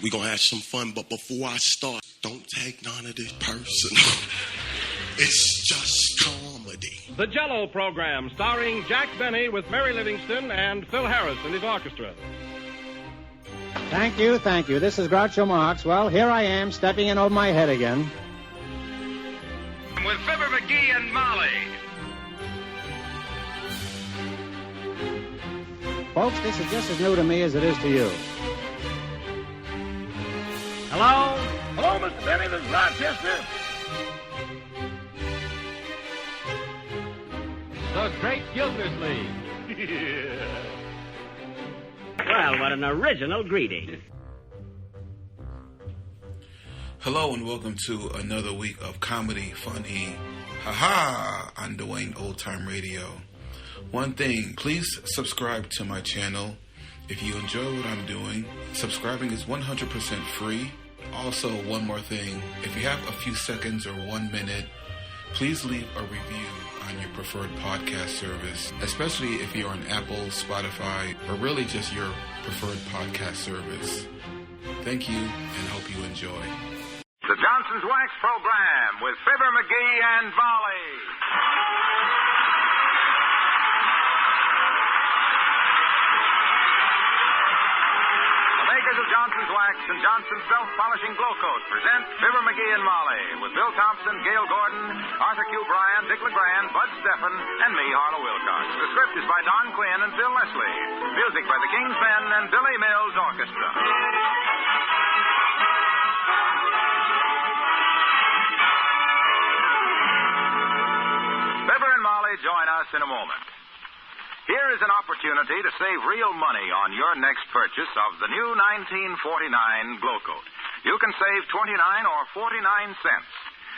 We're going to have some fun, but before I start, don't take none of this personal. It's just comedy. The Jell-O Program, starring Jack Benny with Mary Livingston and Phil Harris and his orchestra. Thank you. This is Groucho Marx. Well, here I am, stepping in over my head again. With Fibber McGee and Molly. Folks, this is just as new to me as it is to you. Hello? Hello, Mr. Benny, this is Rochester. The Great Gildersleeve. Well, what an original greeting. Hello and welcome to another week of comedy, funny, haha, on Dwayne Old Time Radio. One thing, please subscribe to my channel. If you enjoy what I'm doing, subscribing is 100% free. Also, one more thing, if you have a few seconds or 1 minute, please leave a review on your preferred podcast service, especially if you're on Apple, Spotify, or really just your preferred podcast service. Thank you, and hope you enjoy. The Johnson's Wax Program with Fibber McGee and Molly. The makers of Johnson's Wax and Johnson's Self-Polishing Glow Coat present Fibber McGee and Molly with Bill Thompson, Gail Gordon, Arthur Q. Bryan, Dick LeGrand, Bud Steffen, and me, Harlow Wilcox. The script is by Don Quinn and Phil Leslie. Music by the King's Men and Billy Mills Orchestra. Fibber and Molly join us in a moment. Here is an opportunity to save real money on your next purchase of the new 1949 Glow Coat. You can save 29 or 49 cents.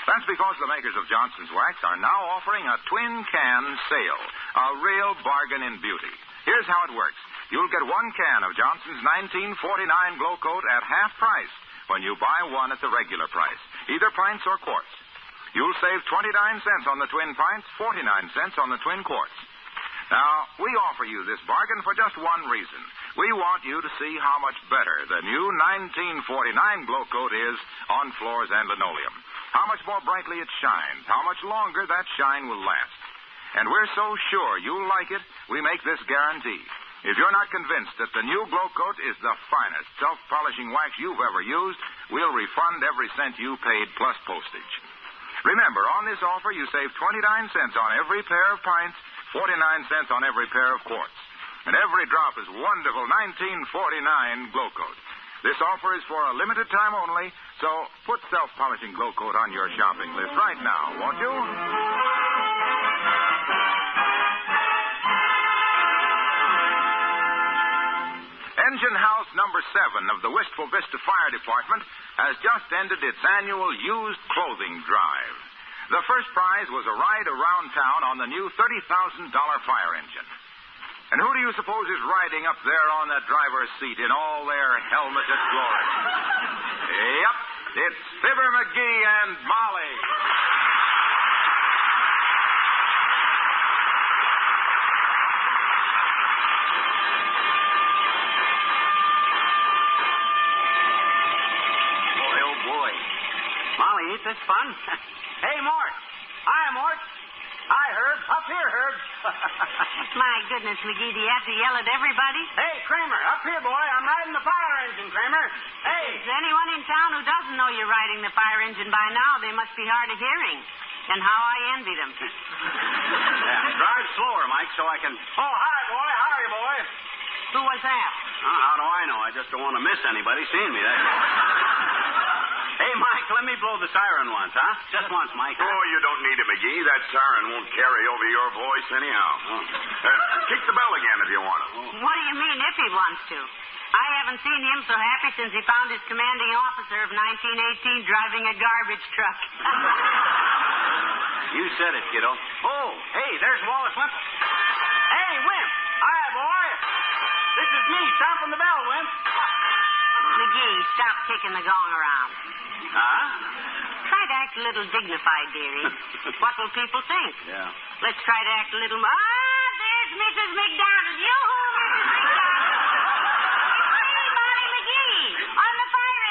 That's because the makers of Johnson's Wax are now offering a twin can sale, a real bargain in beauty. Here's how it works. You'll get one can of Johnson's 1949 Glow Coat at half price when you buy one at the regular price, either pints or quarts. You'll save 29 cents on the twin pints, 49 cents on the twin quarts. Now, we offer you this bargain for just one reason. We want you to see how much better the new 1949 Glow Coat is on floors and linoleum. How much more brightly it shines, how much longer that shine will last. And we're so sure you'll like it, we make this guarantee. If you're not convinced that the new Glow Coat is the finest self-polishing wax you've ever used, we'll refund every cent you paid plus postage. Remember, on this offer, you save 29 cents on every pair of pints, 49 cents on every pair of quarts. And every drop is wonderful 1949 Glow Coat. This offer is for a limited time only, so put self-polishing Glow Coat on your shopping list right now, won't you? Engine House number 7 of the Wistful Vista Fire Department has just ended its annual used clothing drive. The first prize was a ride around town on the new $30,000 fire engine. And who do you suppose is riding up there on that driver's seat in all their helmeted glory? Yep, it's Fibber McGee and Molly. Boy, oh boy. Molly, ain't this fun? Hey, Mort. Hi, Mort. Hi, Herb. Up here, Herb. My goodness, McGee, do you have to yell at everybody? Hey, Kramer, up here, boy. I'm riding the fire engine, Kramer. Hey. Is there anyone in town who doesn't know you're riding the fire engine by now? They must be hard of hearing. And how I envy them. Yeah, drive slower, Mike, so I can... Oh, hi, boy. How are you, boy? Who was that? Oh, how do I know? I just don't want to miss anybody seeing me. That's all. Hey, Mike, let me blow the siren once, huh? Just once, Mike. Huh? Oh, you don't need it, McGee. That siren won't carry over your voice anyhow. Kick the bell again if you want it. What do you mean, if he wants to? I haven't seen him so happy since he found his commanding officer of 1918 driving a garbage truck. You said it, kiddo. Oh, hey, there's Wallace Wimp. Hey, Wimp. Hi, boy. This is me, stomping the bell, Wimp. McGee, stop kicking the gong around. Huh? Try to act a little dignified, dearie. What will people think? Yeah. Let's try to act a little more. Ah, there's Mrs. McDonald. Yoo-hoo, Mrs. McDonald. Hey, Molly McGee, on the fire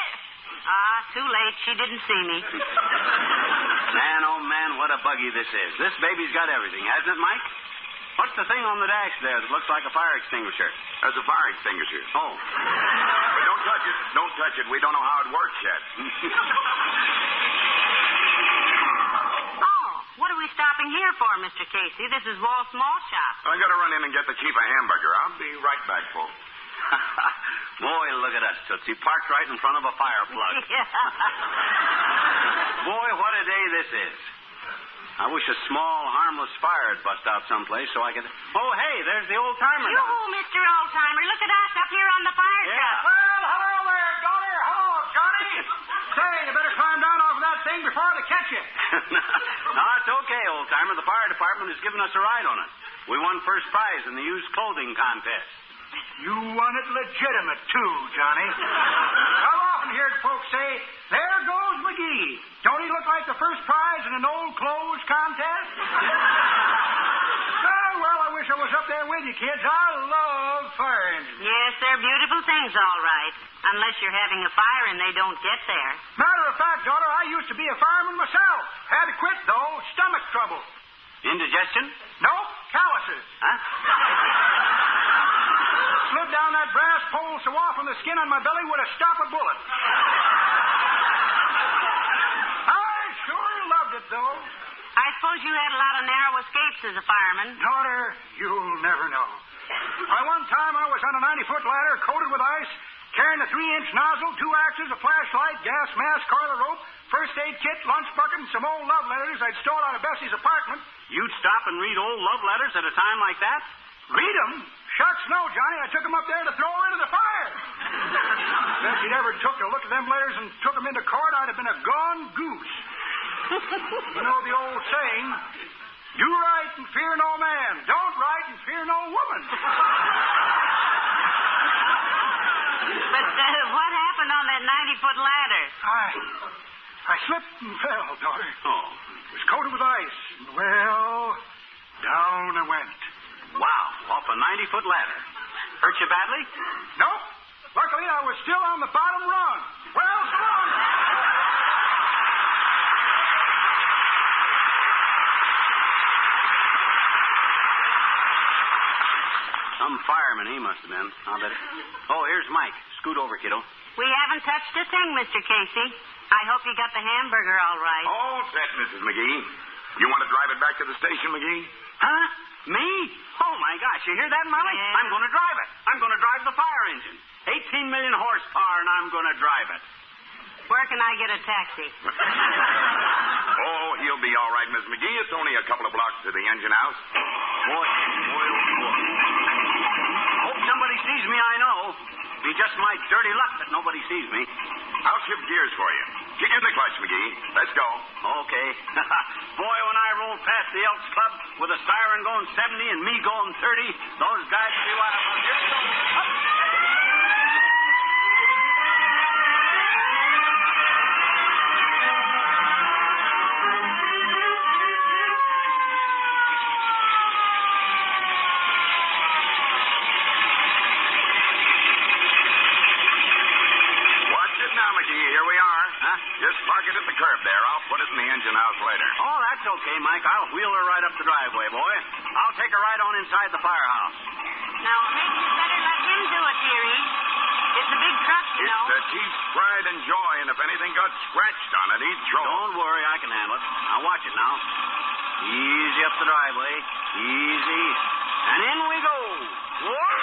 Too late. She didn't see me. Man, oh, man, what a buggy this is. This baby's got everything, hasn't it, Mike? What's the thing on the dash there that looks like a fire extinguisher? That's a fire extinguisher. Oh. But don't touch it. Don't touch it. We don't know how it works yet. Oh, what are we stopping here for, Mr. Casey? This is Wall's Small Shop. I gotta run in and get the chief a hamburger. I'll be right back, folks. Boy, look at us, Tootsie. Parked right in front of a fire plug. Boy, what a day this is. I wish a small, harmless fire had bust out someplace so I could... Oh, hey, there's the old-timer now. You, Mr. Old-Timer. Look at us up here on the fire truck. Well, hello there, daughter. Hello, Johnny. Say, you better climb down off of that thing before they catch you. No, it's okay, old-timer. The fire department has given us a ride on it. We won first prize in the used clothing contest. You won it legitimate, too, Johnny. I've often heard folks say, there goes McGee. Don't he look like the first prize in an old clothes contest? Well, I wish I was up there with you, kids. I love fire engines. Yes, they're beautiful things, all right. Unless you're having a fire and they don't get there. Matter of fact, daughter, I used to be a fireman myself. Had to quit, though. Stomach trouble. Indigestion? Nope, calluses. Huh? Slid down that brass pole so often the skin on my belly would have stopped a bullet. I sure loved it, though. I suppose you had a lot of narrow escapes as a fireman. Daughter, you'll never know. By one time I was on a 90-foot ladder coated with ice, carrying a 3-inch nozzle, 2 axes, a flashlight, gas mask, coil of rope, first aid kit, lunch bucket, and some old love letters I'd stole out of Bessie's apartment. You'd stop and read old love letters at a time like that? Read them? Shucks no, Johnny. I took them up there to throw into the fire. If Bessie'd ever took a look at them letters and took them into court, I'd have been a gone goose. You know the old saying, do right and fear no man. Don't right and fear no woman. But what happened on that 90-foot ladder? I slipped and fell, daughter. Oh. It was coated with ice. Well, down I went. Wow, off a 90-foot ladder. Hurt you badly? Nope. Luckily, I was still on the bottom rung. Well, so long. Some fireman he must have been. I'll bet. Oh, here's Mike. Scoot over, kiddo. We haven't touched a thing, Mr. Casey. I hope you got the hamburger all right. All set, Mrs. McGee. You want to drive it back to the station, McGee? Huh? Me? Oh, my gosh. You hear that, Molly? Yeah. I'm going to drive it. I'm going to drive the fire engine. 18 million horsepower, and I'm going to drive it. Where can I get a taxi? Oh, he'll be all right, Miss McGee. It's only a couple of blocks to the engine house. Boy, oh, boy. Hope somebody sees me, I know. Be just my dirty luck that nobody sees me. I'll shift gears for you. Kick in the clutch, McGee. Let's go. Okay. Boy, when I roll past the Elks Club with a siren going 70 and me going 30, those guys see what I'm here we go. Up. Just park it at the curb there. I'll put it in the engine house later. Oh, that's okay, Mike. I'll wheel her right up the driveway, boy. I'll take her right on inside the firehouse. Now, maybe you better let him do it, dearie. It's a big truck, you know. It's the chief's pride and joy, and if anything got scratched on it, he'd throw it. Don't worry, I can handle it. Now, watch it now. Easy up the driveway. Easy. And in we go. Whoa!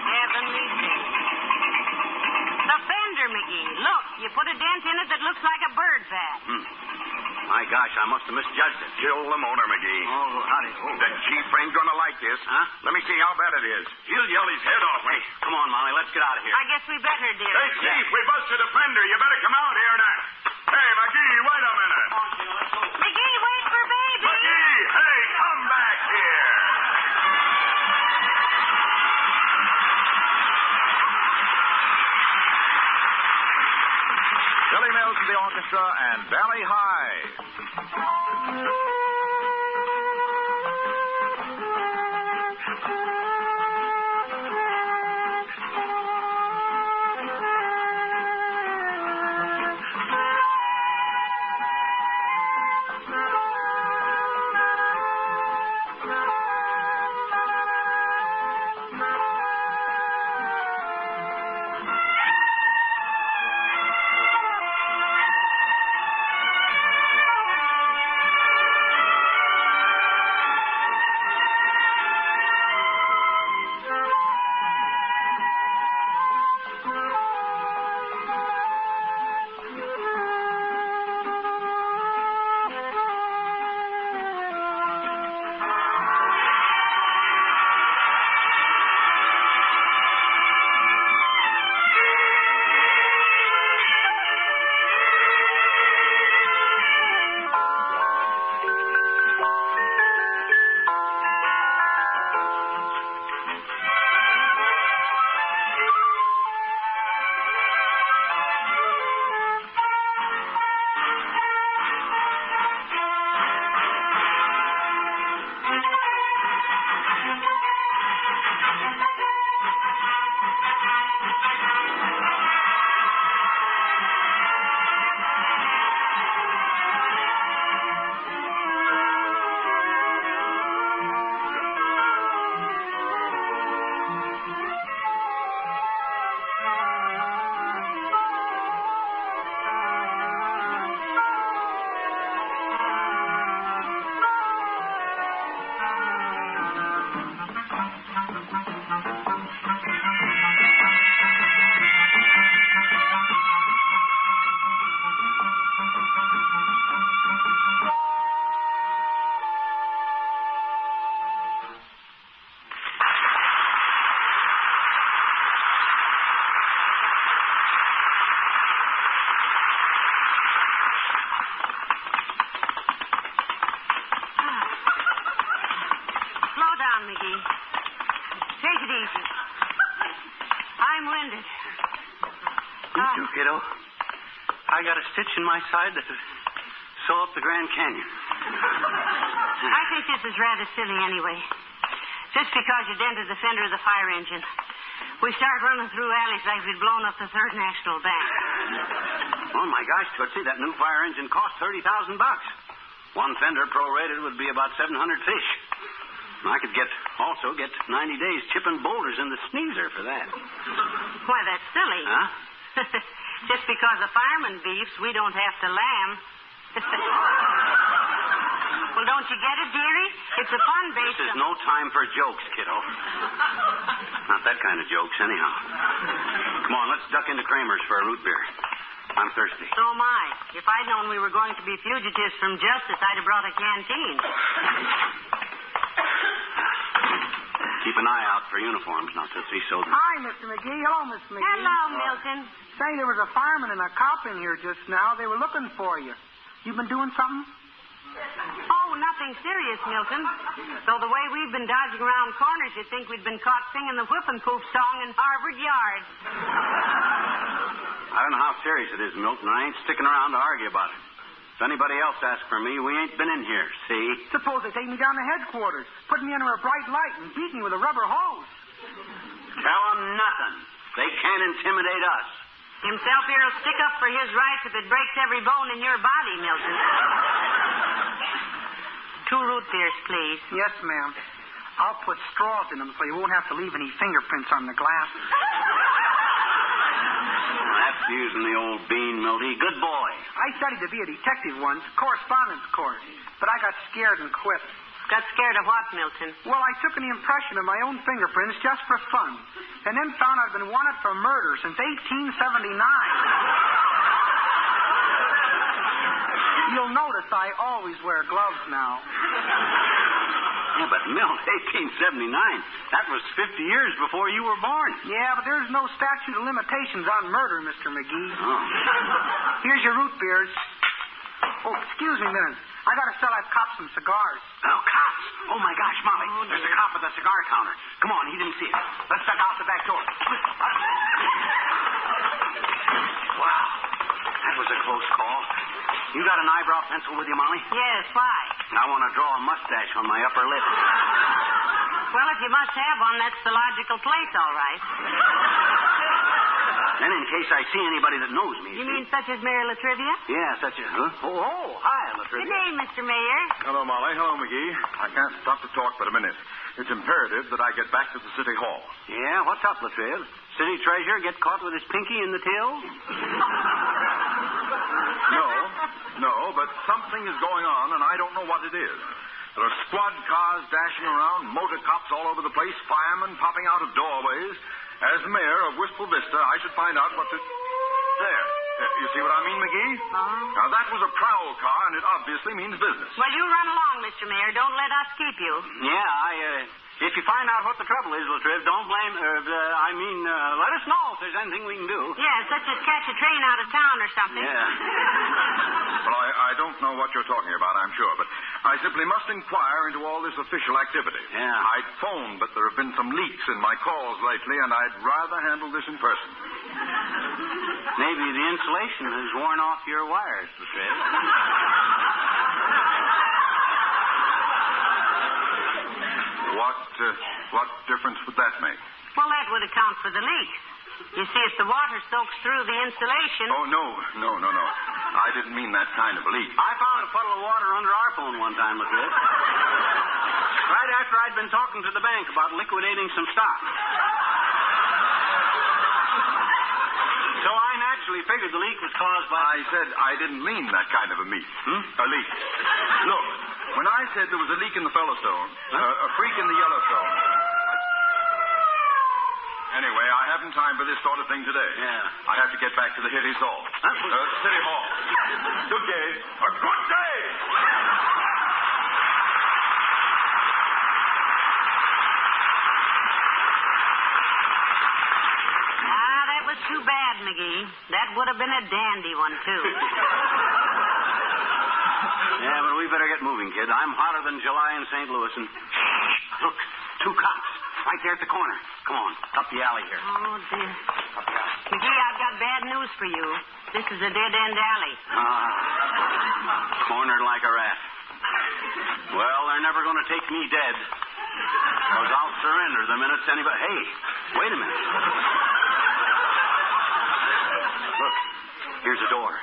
Heavenly thing. The fender, McGee. Look, you put a dent in it that looks like a bird bath. My gosh, I must have misjudged it. Kill the motor, McGee. Oh, howdy. Oh. The chief ain't gonna like this. Huh? Let me see how bad it is. He'll yell his head off. Hey, come on, Molly. Let's get out of here. I guess we better, dear. Hey, Chief, we busted a fender. You better come out here now. Hey, McGee, wait a minute. Come on, Sheila, let's go. McGee, wait for baby. McGee, hey, come back here. Billy Mills to the orchestra and Valley High. Me too, kiddo. I got a stitch in my side that would sew up the Grand Canyon. I think this is rather silly anyway. Just because you dented the fender of the fire engine. We start running through alleys like we'd blown up the Third National Bank. Oh, my gosh, Tootsie, that new fire engine cost $30,000. One fender prorated would be about 700 fish. I could also get 90 days chipping boulders in the sneezer for that. Why, that's silly. Huh? Just because a fireman beefs, we don't have to lamb. Well, don't you get it, dearie? It's a fun base. This is no time for jokes, kiddo. Not that kind of jokes, anyhow. Come on, let's duck into Kramer's for a root beer. I'm thirsty. So am I. If I'd known we were going to be fugitives from justice, I'd have brought a canteen. Keep an eye out for uniforms now, Tootsie, so... Hi, Mr. McGee. Hello, Miss McGee. Hello, Milton. Say, there was a fireman and a cop in here just now. They were looking for you. You been doing something? Oh, nothing serious, Milton. Though the way we've been dodging around corners, you'd think we'd been caught singing the Whip and Poof song in Harvard Yard. I don't know how serious it is, Milton. I ain't sticking around to argue about it. If anybody else asks for me, we ain't been in here, see? Suppose they take me down to headquarters, put me under a bright light, and beat me with a rubber hose. Tell them nothing. They can't intimidate us. Himself here'll stick up for his rights if it breaks every bone in your body, Milton. 2 root beers, please. Yes, ma'am. I'll put straws in them so you won't have to leave any fingerprints on the glass. That's using the old bean, Milty. Good boy. I studied to be a detective once, correspondence course, but I got scared and quit. Got scared of what, Milton? Well, I took an impression of my own fingerprints just for fun, and then found I'd been wanted for murder since 1879. You'll notice I always wear gloves now. Yeah, but Milt, 1879, that was 50 years before you were born. Yeah, but there's no statute of limitations on murder, Mr. McGee. Oh. Here's your root beers. Oh, excuse me a minute. I gotta sell that cop some cigars. Oh, cops. Oh, my gosh, Molly. There's a cop at the cigar counter. Come on, he didn't see it. Let's duck out the back door. Wow. That was a close call. You got an eyebrow pencil with you, Molly? Yes, why? I want to draw a mustache on my upper lip. Well, if you must have one, that's the logical place, all right. Then in case I see anybody that knows me. You mean such as Mayor Latrivia? Yeah, such as... Huh? Oh, hi, Latrivia. Good day, Mr. Mayor. Hello, Molly. Hello, McGee. I can't stop to talk but a minute. It's imperative that I get back to the City Hall. Yeah, what's up, Latrivia? City treasurer get caught with his pinky in the till? No, but something is going on, and I don't know what it is. There are squad cars dashing around, motor cops all over the place, firemen popping out of doorways. As mayor of Wistful Vista, I should find out what to... There. You see what I mean, McGee? Now, that was a prowl car, and it obviously means business. Well, you run along, Mr. Mayor. Don't let us keep you. Yeah, if you find out what the trouble is, Latriv, don't blame... let us know if there's anything we can do. Yeah, such as catch a train out of town or something. Yeah. Well, I don't know what you're talking about, I'm sure, but I simply must inquire into all this official activity. Yeah. I'd phoned, but there have been some leaks in my calls lately, and I'd rather handle this in person. Maybe the insulation has worn off your wires, Latriv. What difference would that make? Well, that would account for the leaks. You see, if the water soaks through the insulation... Oh, no. I didn't mean that kind of a leak. I found a puddle of water under our phone one time, Latriv. Right after I'd been talking to the bank about liquidating some stock. So I naturally figured the leak was caused by... I said I didn't mean that kind of a leak. A leak. Look, when I said there was a leak in the Fellowstone, a freak in the Yellowstone... Anyway, I haven't time for this sort of thing today. Yeah. I have to get back to the City Hall. City Hall. Good day. A good day! That was too bad, McGee. That would have been a dandy one, too. Yeah, but we better get moving, kid. I'm hotter than July in St. Louis, and... Look, 2 cops. Right there at the corner. Come on, up the alley here. Oh, dear. McGee, I've got got bad news for you. This is a dead-end alley. Cornered like a rat. Well, they're never going to take me dead. Because I'll surrender the minute anybody... Hey, wait a minute. Look, here's a door.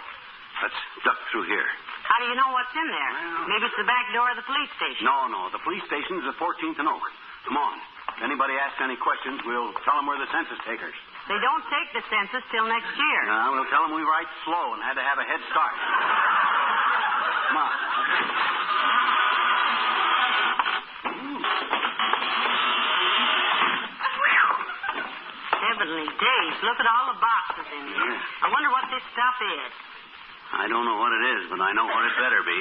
Let's duck through here. How do you know what's in there? Maybe it's the back door of the police station. No. The police station is at 14th and Oak. Come on. If anybody asks any questions, we'll tell them we're the census takers. They don't take the census till next year. We'll tell them we write slow and had to have a head start. Come on. Heavenly days. Look at all the boxes in here. I wonder what this stuff is. I don't know what it is, but I know what it better be.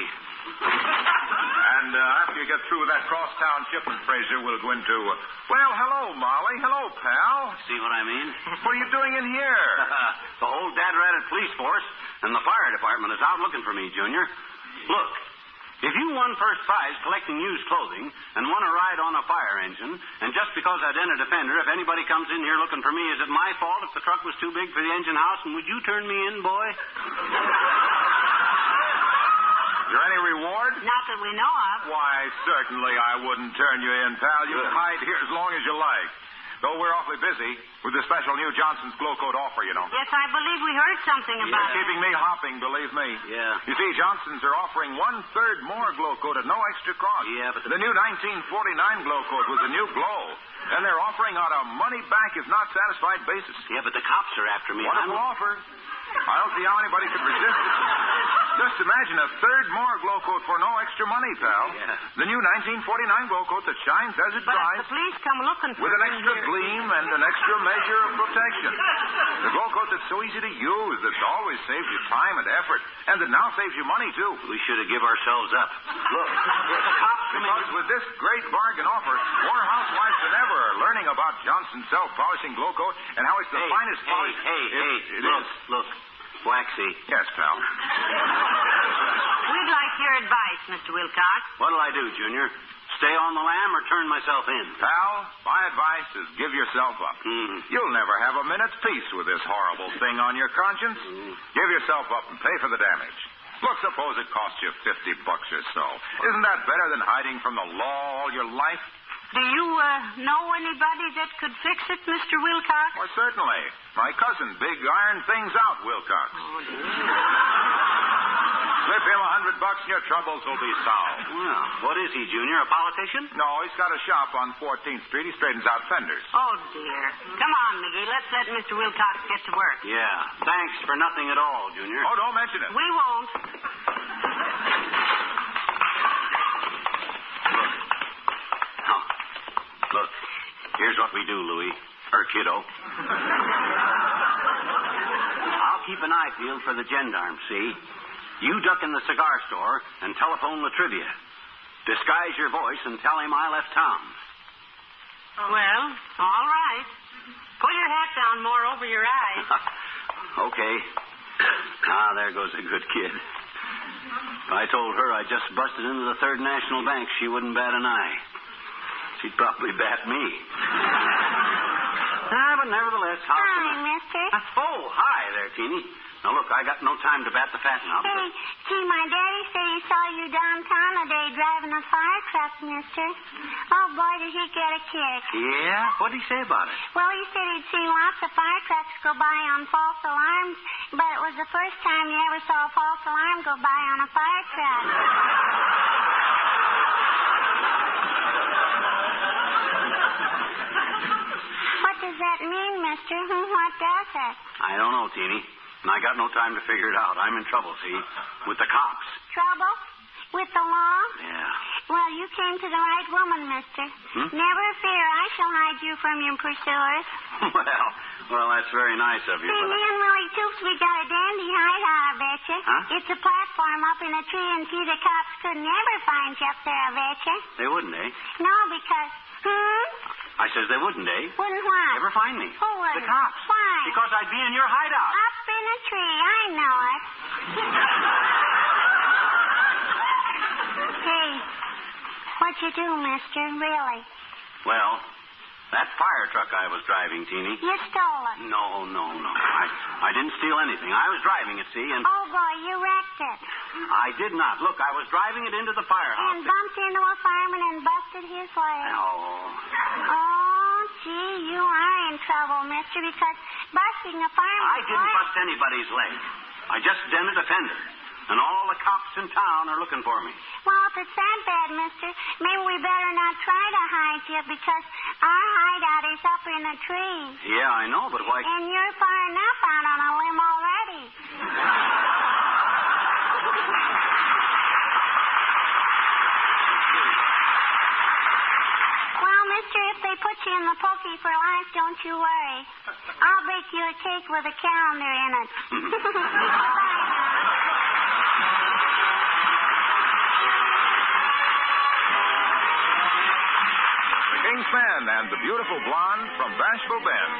And after you get through with that crosstown shipment, Fraser, we'll go into... Well, hello, Molly. Hello, pal. See what I mean? What are you doing in here? The whole dad-ratted police force and the fire department is out looking for me, Junior. Look, if you won first prize collecting used clothing and won a ride on a fire engine, and just because I dented a fender, if anybody comes in here looking for me, is it my fault if the truck was too big for the engine house, and would you turn me in, boy? Is there any reward? Not that we know of. Why, certainly I wouldn't turn you in, pal. You can hide here as long as you like. Though we're awfully busy with the special new Johnson's Glow Coat offer, you know. Yes, I believe we heard something about You're keeping me hopping, believe me. Yeah. You see, Johnson's are offering 1/3 more Glow Coat at no extra cost. Yeah, but the new 1949 Glow Coat with the new glow. And they're offering on a money-back if not satisfied basis. Yeah, but the cops are after me. Wonderful offer. I don't see how anybody could resist it. Just imagine 1/3 more Glow Coat for no extra money, pal. Yeah. The new 1949 Glow Coat that shines as it But dries. if the police come looking for With an it extra here. gleam and an extra measure of protection. The Glow Coat that's so easy to use, that's always saves you time and effort, and that now saves you money, too. We should have give ourselves up. Look, the cops come in. Because with this great bargain offer, more housewives than ever are learning about Johnson's self-polishing Glow Coat and how it's the finest polish. It is. Look. Waxy. Yes, pal. We'd like your advice, Mr. Wilcox. What'll I do, Junior? Stay on the lam or turn myself in? Pal, my advice is give yourself up. You'll never have a minute's peace with this horrible thing on your conscience. Give yourself up and pay for the damage. Look, suppose it cost you $50 or so. Isn't that better than hiding from the law all your life? Do you know anybody that could fix it, Mr. Wilcox? Well, certainly. My cousin, Big Iron Things Out Wilcox. Oh, dear. Slip him $100 and your troubles will be solved. Well, what is he, Junior? A politician? No, he's got a shop on 14th Street. He straightens out fenders. Oh, dear. Come on, McGee. Let's let Mr. Wilcox get to work. Yeah. Thanks for nothing at all, Junior. Oh, don't mention it. We won't. Look, here's what we do, Louie. Or kiddo. I'll keep an eye peeled for the gendarmes, see? You duck in the cigar store and telephone La Trivia. Disguise your voice and tell him I left town. Well, all right. Pull your hat down more over your eyes. Okay. There goes a good kid. If I told her I just busted into the Third National Bank, she wouldn't bat an eye. She'd probably bat me. But nevertheless, how can Hi, mister. Oh, hi there, Teeny. Now, look, I got no time to bat the fat now. Hey, gee, my daddy said he saw you downtown today driving a fire truck, mister. Oh, boy, did he get a kick. Yeah? What'd he say about it? Well, he said he'd seen lots of fire trucks go by on false alarms, but it was the first time he ever saw a false alarm go by on a fire truck. What does that mean, mister? What does it? I don't know, Teeny. And I got no time to figure it out. I'm in trouble, see? With the cops. Trouble? With the law? Yeah. Well, you came to the right woman, mister. Never fear, I shall hide you from your pursuers. Well, that's very nice of you. See, But me and Willie Toops, we got a dandy hideout, I betcha. Huh? It's a platform up in a tree, and see, the cops could never find you up there, I betcha. they wouldn't, eh? No, because... I says they wouldn't, eh? Wouldn't what? Never find me. Who wouldn't? The cops. Why? Because I'd be in your hideout. Up in a tree, I know it. Hey, what'd you do, mister, really? Well, that fire truck I was driving, Teeny. You stole it. No. I didn't steal anything. I was driving it, see, and... Oh, boy, you wrecked it. I did not. Look, I was driving it into the firehouse. And bumped into a fireman and busted his leg. Oh, gee, you are in trouble, mister, because busting a fireman's I didn't bust anybody's leg. I just dented a fender. And all the cops in town are looking for me. Well, if it's that bad, mister, maybe we better not try to hide you because our hideout is up in a tree. Yeah, I know, but why... And you're far enough out on a limb already. Well, mister, if they put you in the pokey for life, don't you worry. I'll bake you a cake with a calendar in it. King's Men and the Beautiful Blonde from Bashful Bend.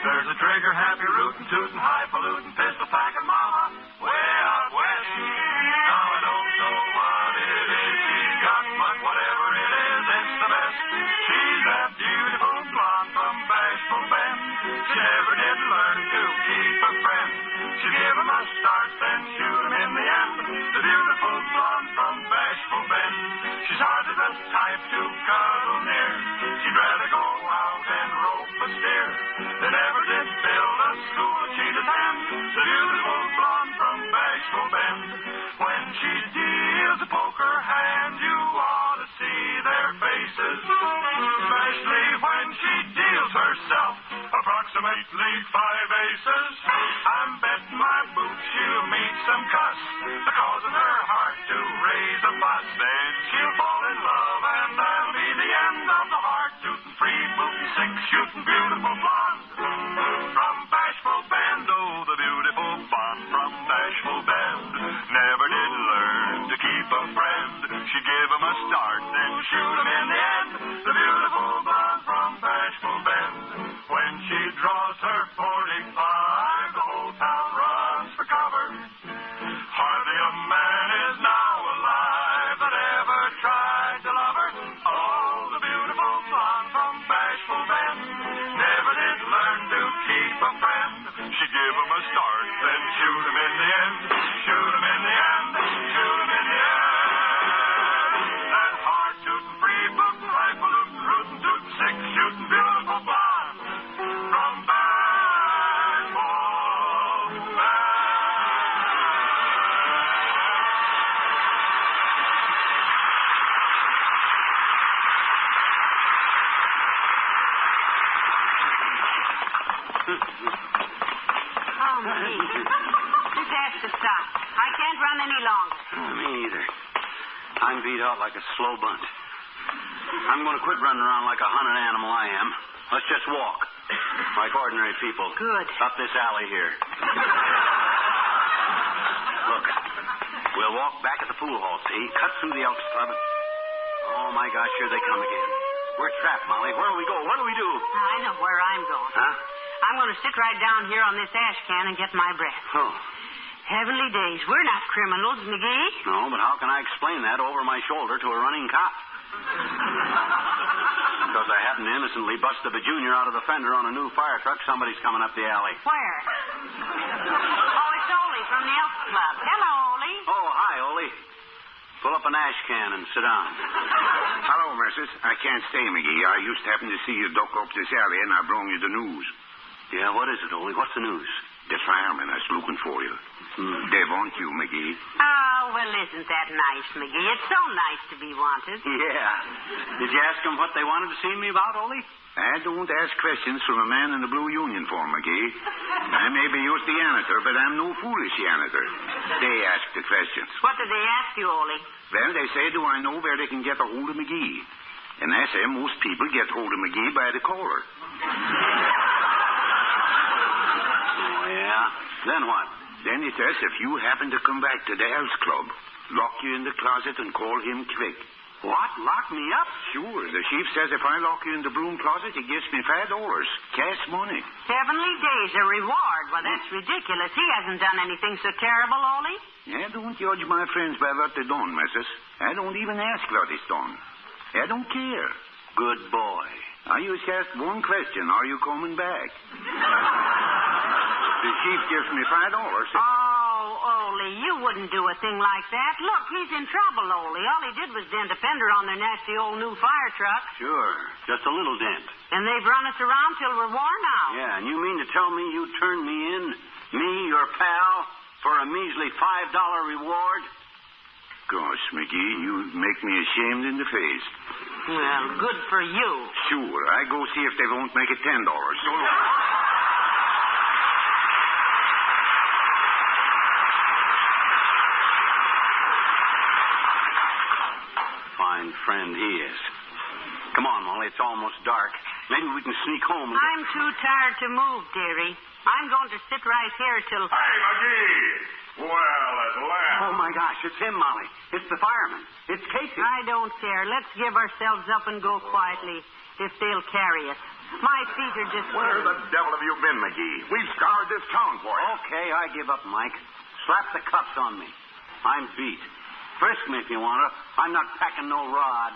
There's a trigger happy rootin' tootin' highfalutin' pistol packin' mama way out west. Now I don't know what it is she's got, but whatever it is, it's the best. She's that beautiful blonde from Bashful Bend. She never did learn to keep a friend. She give him a start, then shoot him in the end. The beautiful blonde from Bashful Bend. She's hardly the type to cuddle near. She'd rather go out and rope a steer. They never did build a school that she'd attend. The beautiful blonde from Bashful Bend. When she deals a poker hand, you ought to see their faces. Especially when she deals herself approximately 5 aces. I'm betting my boots she'll meet some cuss, because of her heart to raise a fuss. Then she'll fall in love, and that'll be the end of the heart-tootin', free-bootin', six-shootin', beautiful blonde from Bashful Bend. Oh, the beautiful blonde from Bashful Bend never did learn to keep a friend. She'd give him a start, then shoot him in the end. The beautiful blonde from Bashful Bend. When she draws her 45, the whole town runs for cover. Hardly a man is now alive that ever tried to love her. Oh, the beautiful blonde from Bashful Bend never did learn to keep a friend. She'd give him a start, then shoot him in the end. Shoot him in the end. Shoot him in the end. That hard-tootin', free-bootin', rifle-lootin', rootin'-tootin', six-shootin', beautiful blonde from Bashful Bend. Oh, me. This has to stop. I can't run any longer. Me either. I'm beat out like a slow bunt. I'm going to quit running around like a hunted animal I am. Let's just walk. Like ordinary people. Good. Up this alley here. Look. We'll walk back at the pool hall, see? Cut through the Elks Club. Oh, my gosh, here they come again. We're trapped, Molly. Where do we go? What do we do? I know where I'm going. Huh? I'm going to sit right down here on this ash can and get my breath. Oh. Heavenly days. We're not criminals, McGee. No, but how can I explain that over my shoulder to a running cop? Because I happened to innocently bust a junior out of the fender on a new fire truck. Somebody's coming up the alley. Where? Oh, it's Ole from the Elks Club. Hello, Ole. Oh, hi, Ole. Pull up an ash can and sit down. Hello, missus. I can't stay, McGee. I used to happen to see you duck up this alley, and I brought you the news. Yeah, what is it, Ole? What's the news? The fireman is looking for you. They want you, McGee. Oh, well, isn't that nice, McGee? It's so nice to be wanted. Yeah. Did you ask them what they wanted to see me about, Ole? I don't ask questions from a man in a blue uniform, McGee. I may be just the janitor, but I'm no foolish janitor. They ask the questions. What did they ask you, Ole? Well, they say, do I know where they can get a hold of McGee? And I say, most people get hold of McGee by the collar. Oh, yeah? Then what? Then it says, if you happen to come back to the Elks Club, lock you in the closet and call him quick. What? Lock me up? Sure. The chief says if I lock you in the broom closet, he gives me $5. Cash money. Heavenly days, a reward. Well, that's ridiculous. He hasn't done anything so terrible, Ole. I don't judge my friends by what they done, missus. I don't even ask what he's done. I don't care. Good boy. I just asked one question. Are you coming back? chief gives me $5. Oh, Ole, you wouldn't do a thing like that. Look, he's in trouble, Ole. All he did was dent a fender on their nasty old new fire truck. Sure, just a little dent. And they've run us around till we're worn out. Yeah, and you mean to tell me you turned me in, me, your pal, for a measly $5 reward? Gosh, McGee, you make me ashamed in the face. Well, good for you. Sure, I go see if they won't make it $10. So long. Fine friend he is. Come on, Molly, it's almost dark. Maybe we can sneak home. I'm too tired to move, dearie. I'm going to sit right here till... Hey, McGee! Well, at last. Oh, my gosh, it's him, Molly. It's the fireman. It's Casey. I don't care. Let's give ourselves up and go quietly, if they'll carry us. My feet are just... Where the devil have you been, McGee? We've scoured this town for you. Okay, I give up, Mike. Slap the cuffs on me. I'm beat. Frisk me if you want to. I'm not packing no rod.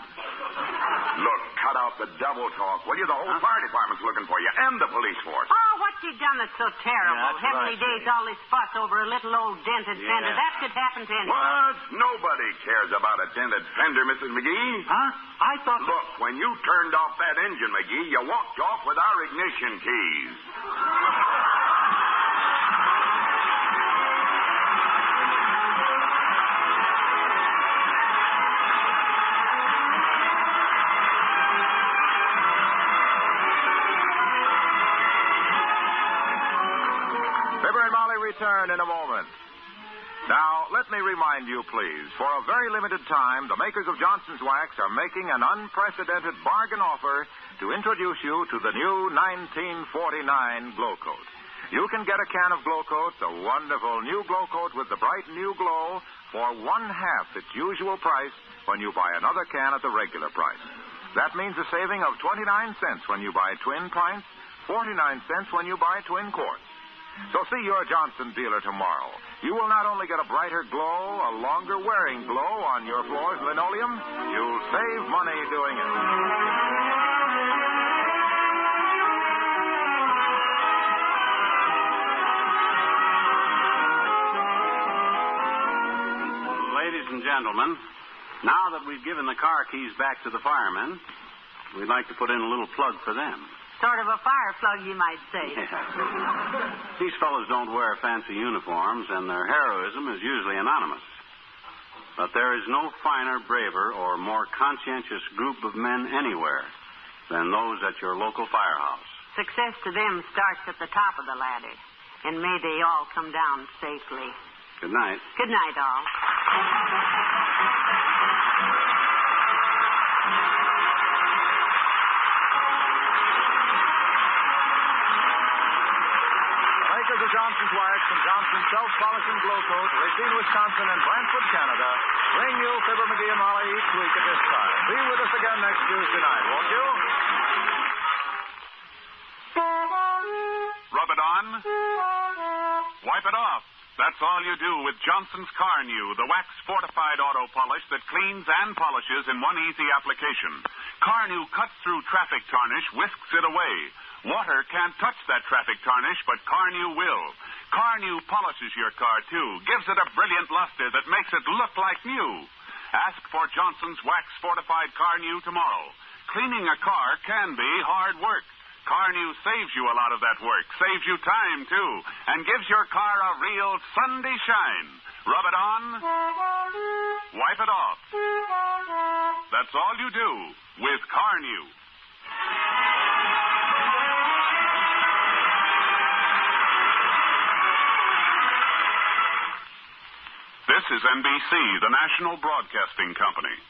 Look, cut out the double talk, will you? The whole fire department's looking for you, and the police force. Oh, what's he done that's so terrible? Yeah, that's Heavenly right. days, all this fuss over a little old dented fender. That could happen to anyone. What? Nobody cares about a dented fender, Mrs. McGee. Huh? I thought... Look, when you turned off that engine, McGee, you walked off with our ignition keys. Fibber and Molly return in a moment. Now, let me remind you, please, for a very limited time, the makers of Johnson's Wax are making an unprecedented bargain offer to introduce you to the new 1949 Glow Coat. You can get a can of Glow Coat, the wonderful new Glow Coat with the bright new glow, for 1/2 its usual price when you buy another can at the regular price. That means a saving of 29 cents when you buy twin pints, 49 cents when you buy twin quarts. So see your Johnson dealer tomorrow. You will not only get a brighter glow, a longer wearing glow on your floor's linoleum, you'll save money doing it. Ladies and gentlemen, now that we've given the car keys back to the firemen, we'd like to put in a little plug for them. Sort of a fire plug, you might say. These fellows don't wear fancy uniforms, and their heroism is usually anonymous. But there is no finer, braver, or more conscientious group of men anywhere than those at your local firehouse. Success to them starts at the top of the ladder. And may they all come down safely. Good night. Good night, all. Makers of Johnson's Wax and Johnson's Self-Polishing Glow Coat, Racine, Wisconsin, and Brantford, Canada, bring you Fibber McGee and Molly each week at this time. Be with us again next Tuesday night, won't you? Rub it on. Wipe it off. That's all you do with Johnson's Car New, the wax-fortified auto polish that cleans and polishes in one easy application. Car New cuts through traffic tarnish, whisks it away. Water can't touch that traffic tarnish, but Car New will. Car New polishes your car, too, gives it a brilliant luster that makes it look like new. Ask for Johnson's wax-fortified Car New tomorrow. Cleaning a car can be hard work. Car New saves you a lot of that work, saves you time, too, and gives your car a real Sunday shine. Rub it on, wipe it off. That's all you do with Car New. This is NBC, the National Broadcasting Company.